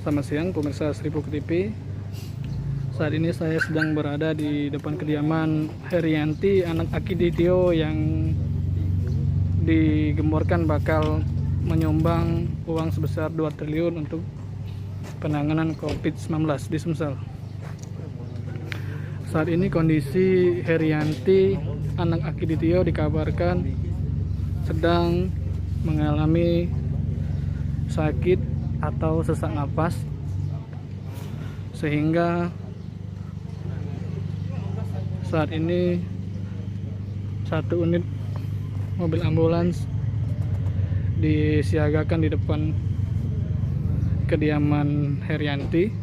Selamat siang pemirsa Seribu TV. Saat ini saya sedang berada di depan kediaman Herianti, anak Akiditio yang digemborkan bakal menyumbang uang sebesar 2 triliun untuk penanganan COVID-19 di Sumsel. Saat ini kondisi Herianti, anak Akiditio, dikabarkan sedang mengalami sakit atau sesak napas, sehingga saat ini 1 unit mobil ambulans disiagakan di depan kediaman Herianti.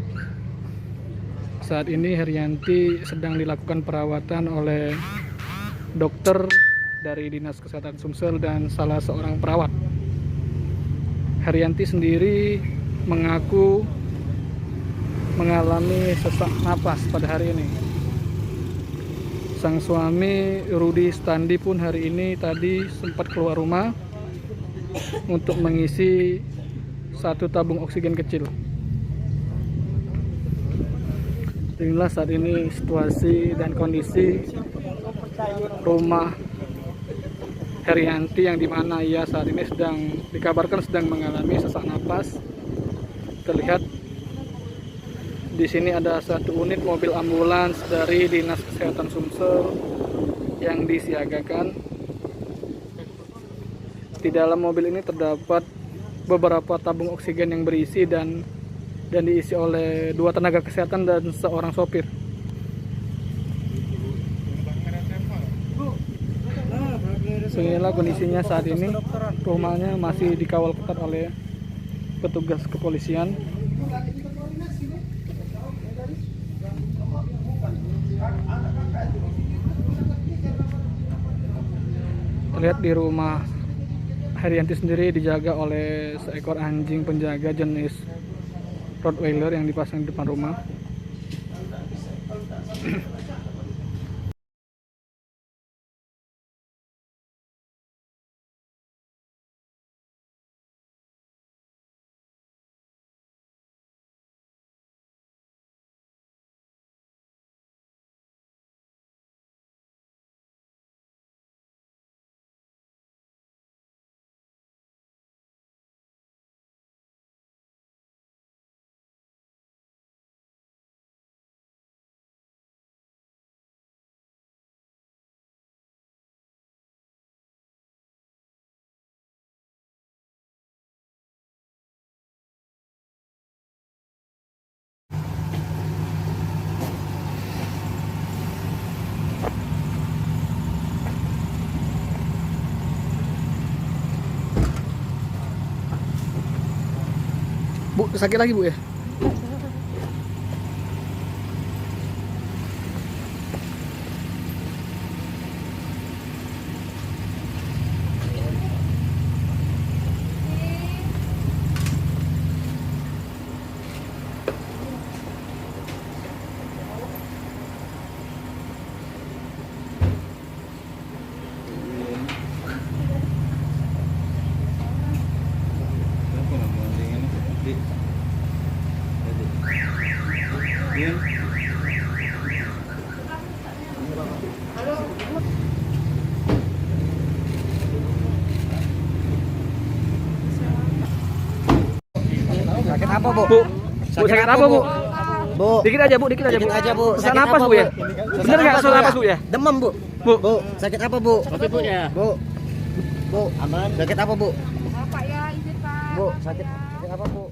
Saat ini Herianti sedang dilakukan perawatan oleh dokter dari Dinas Kesehatan Sumsel dan salah seorang perawat. Herianti sendiri mengaku mengalami sesak napas pada hari ini. Sang suami Rudi Standi pun hari ini tadi sempat keluar rumah untuk mengisi 1 tabung oksigen kecil. Inilah saat ini situasi dan kondisi rumah Herianti, yang dimana ia saat ini dikabarkan sedang mengalami sesak napas. Terlihat di sini ada 1 unit mobil ambulans dari Dinas Kesehatan Sumsel yang disiagakan. Di dalam mobil ini terdapat beberapa tabung oksigen yang berisi dan diisi oleh 2 tenaga kesehatan dan seorang sopir. Inilah kondisinya saat ini. Rumahnya masih dikawal ketat oleh petugas kepolisian. Terlihat di rumah Herianti sendiri dijaga oleh seekor anjing penjaga jenis Rottweiler yang dipasang di depan rumah. Bu, sakit lagi Bu ya? Sakit apa, Bu? Bu, sakit apa Bu? Bu. Dikit aja Bu, dikit aja Bu. Dikit aja, Bu. Sesak Sakit napas apa, Bu ya? Bu? Bener nggak sesak napas Bu ya? Demam, Bu. Bu. Bu, sakit apa, Bu? Kopi Bu ya. Bu. Bu, aman. Sakit apa, Bu? Pak ya, izin Pak. Bu, sakit apa, Bu?